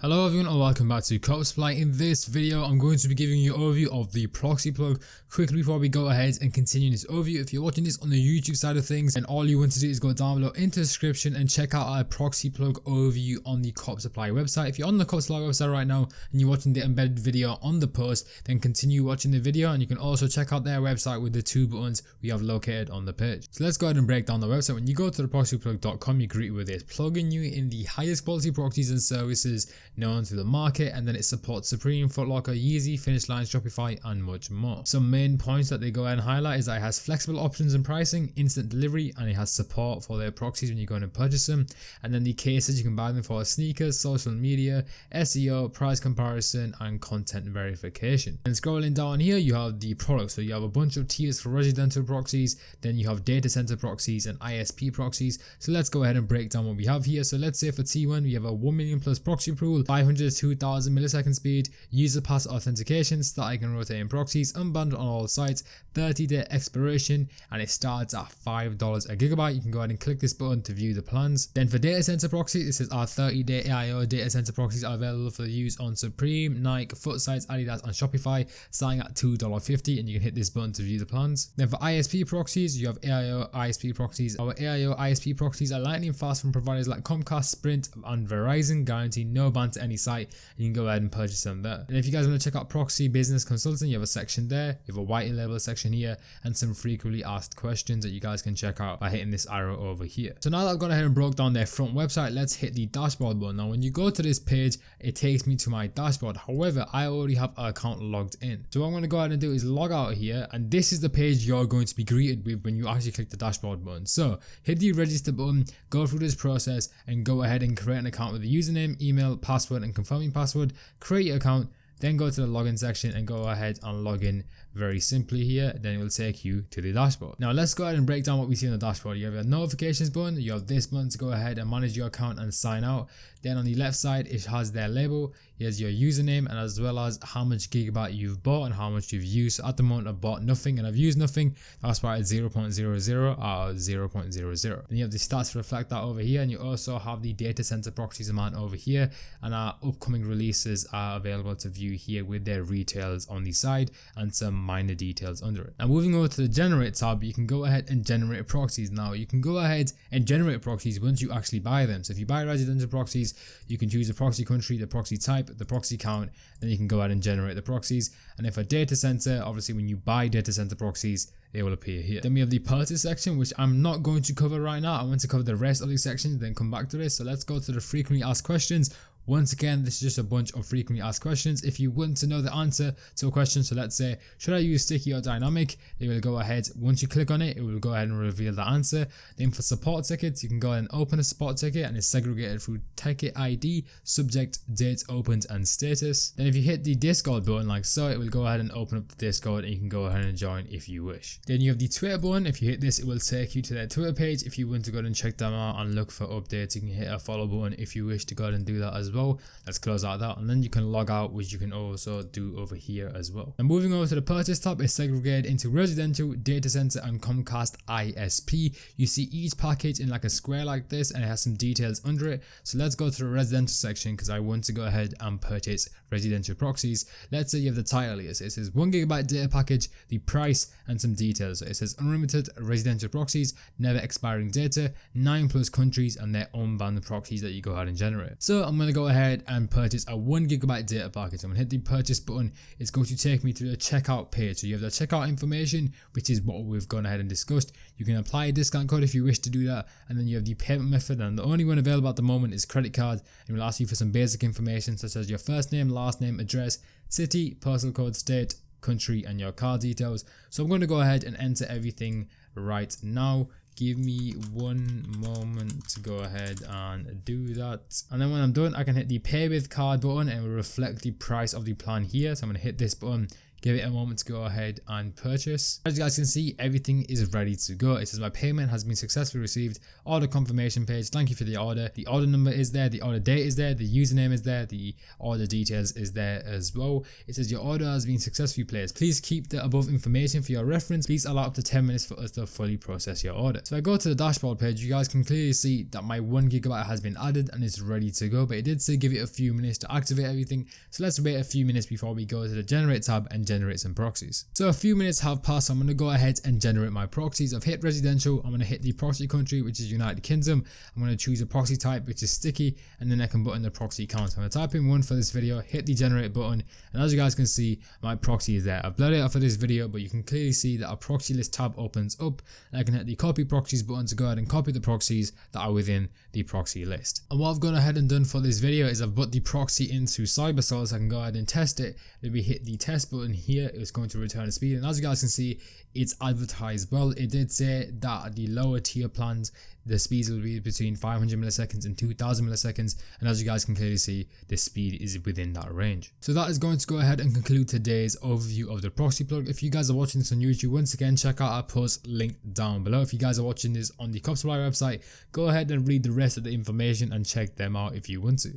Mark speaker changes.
Speaker 1: Hello everyone and welcome back to CopSupply. In this video I'm going to be giving you an overview of the proxy plug. Quickly before we go ahead and continue this overview, if you're watching this on the YouTube side of things, then all you want to do is go down below into the description and check out our proxy plug overview on the CopSupply website. If you're on the CopSupply website right now and you're watching the embedded video on the post, then continue watching the video, and you can also check out their website with the two buttons we have located on the page. So let's go ahead and break down the website. When you go to the proxyplug.com, you greet with this plugin you in the highest quality proxies and services known to the market, and then it supports Supreme, Foot Locker, Yeezy, Finish Line, Shopify and much more. Some main points that they go ahead and highlight is that it has flexible options and pricing, instant delivery, and it has support for their proxies when you go in and purchase them. And then the cases, you can buy them for sneakers, social media, SEO, price comparison and content verification. And scrolling down here you have the products. So you have a bunch of tiers for residential proxies, then you have data center proxies and ISP proxies. So let's go ahead and break down what we have here. So let's say for T1 we have a 1 million plus proxy pool, 500 to 2000 millisecond speed, user pass authentication, static and rotating proxies, unbundled on all sites, 30-day expiration, and it starts at $5 a gigabyte. You can go ahead and click this button to view the plans. Then for data center proxies, it says our 30-day AIO data center proxies are available for use on Supreme, Nike, Foot Sites, Adidas and Shopify, starting at $2.50, and you can hit this button to view the plans. Then for ISP proxies, you have AIO ISP proxies. Our AIO ISP proxies are lightning fast from providers like Comcast, Sprint and Verizon, guarantee no ban to any site, and you can go ahead and purchase them there. And if you guys want to check out Proxy Business Consulting, you have a section there, you have a white label section here, and some frequently asked questions that you guys can check out by hitting this arrow over here. So now that I've gone ahead and broke down their front website, let's hit the dashboard button. Now when you go to this page, it takes me to my dashboard. However, I already have an account logged in. So what I'm going to go ahead and do is log out here, and this is the page you're going to be greeted with when you actually click the dashboard button. So hit the register button, go through this process and go ahead and create an account with a username, email, password and confirming password. Create your account, then go to the login section and go ahead and log in very simply here. Then it will take you to the dashboard. Now let's go ahead and break down what we see on the dashboard. You have a notifications button, you have this button to go ahead and manage your account and sign out. Then on the left side it has their label, here's your username and as well as how much gigabyte you've bought and how much you've used. So at the moment I've bought nothing and I've used nothing. That's why it's 0.00 or 0.00. Then you have the stats to reflect that over here, and you also have the data center proxies amount over here, and our upcoming releases are available to view here with their retails on the side and some minor details under it. Now moving over to the generate tab, you can go ahead and generate proxies. Now you can go ahead and generate proxies once you actually buy them. So if you buy residential proxies, you can choose the proxy country, the proxy type, the proxy count, then you can go ahead and generate the proxies. And if a data center, obviously when you buy data center proxies, they will appear here. Then we have the purchase section, which I'm not going to cover right now. I want to cover the rest of the sections, then come back to this. So let's go to the frequently asked questions. Once again, this is just a bunch of frequently asked questions. If you want to know the answer to a question, so let's say, should I use sticky or dynamic? They will go ahead, once you click on it, it will go ahead and reveal the answer. Then for support tickets, you can go ahead and open a support ticket, and it's segregated through ticket ID, subject, date opened and status. Then if you hit the Discord button like so, it will go ahead and open up the Discord and you can go ahead and join if you wish. Then you have the Twitter button. If you hit this, it will take you to their Twitter page. If you want to go ahead and check them out and look for updates, you can hit a follow button if you wish to go ahead and do that as well. Let's close out that, and then you can log out, which you can also do over here as well. And moving over to the purchase tab, is segregated into residential, data center and Comcast ISP. You see each package in like a square like this, and it has some details under it. So let's go to the residential section because I want to go ahead and purchase residential proxies. Let's say you have the title here. So it says 1 GB data package, the price and some details. So it says unlimited residential proxies, never expiring data, 9+ countries and their own band proxies that you go ahead and generate. So I'm going to go ahead and purchase a 1 GB data package. I'm going to hit the purchase button. It's going to take me to the checkout page. So you have the checkout information, which is what we've gone ahead and discussed. You can apply a discount code if you wish to do that, and then you have the payment method, and the only one available at the moment is credit card, and will ask you for some basic information such as your first name, last name, address, city, postal code, state, country and your card details. So I'm going to go ahead and enter everything right now. Give me one moment to go ahead and do that, and then when I'm done I can hit the pay with card button and it will reflect the price of the plan here. So I'm going to hit this button, give it a moment to go ahead and purchase. As you guys can see, everything is ready to go. It says my payment has been successfully received. Order confirmation page. Thank you for the order. The order number is there. The order date is there. The username is there. The order details is there as well. It says your order has been successfully placed. Please keep the above information for your reference. Please allow up to 10 minutes for us to fully process your order. So I go to the dashboard page. You guys can clearly see that my 1GB has been added and it's ready to go, but it did say give it a few minutes to activate everything. So let's wait a few minutes before we go to the generate tab and generate some proxies. So a few minutes have passed. So I'm going to go ahead and generate my proxies. I've hit residential. I'm going to hit the proxy country, which is United Kingdom. I'm going to choose a proxy type, which is sticky, and then I can put in the proxy count. I'm going to type in 1 for this video, hit the generate button, and as you guys can see, my proxy is there. I've blurred it out for this video, but you can clearly see that a proxy list tab opens up, and I can hit the copy proxies button to go ahead and copy the proxies that are within the proxy list. And what I've gone ahead and done for this video is I've put the proxy into Cybersol so I can go ahead and test it. Then we hit the test button here, it's going to return a speed, and as you guys can see, it's advertised well. It did say that the lower tier plans, the speeds will be between 500 milliseconds and 2000 milliseconds, and as you guys can clearly see, the speed is within that range. So that is going to go ahead and conclude today's overview of the proxy plug. If you guys are watching this on YouTube, once again check out our post link down below. If you guys are watching this on the CopSupply website, go ahead and read the rest of the information and check them out if you want to.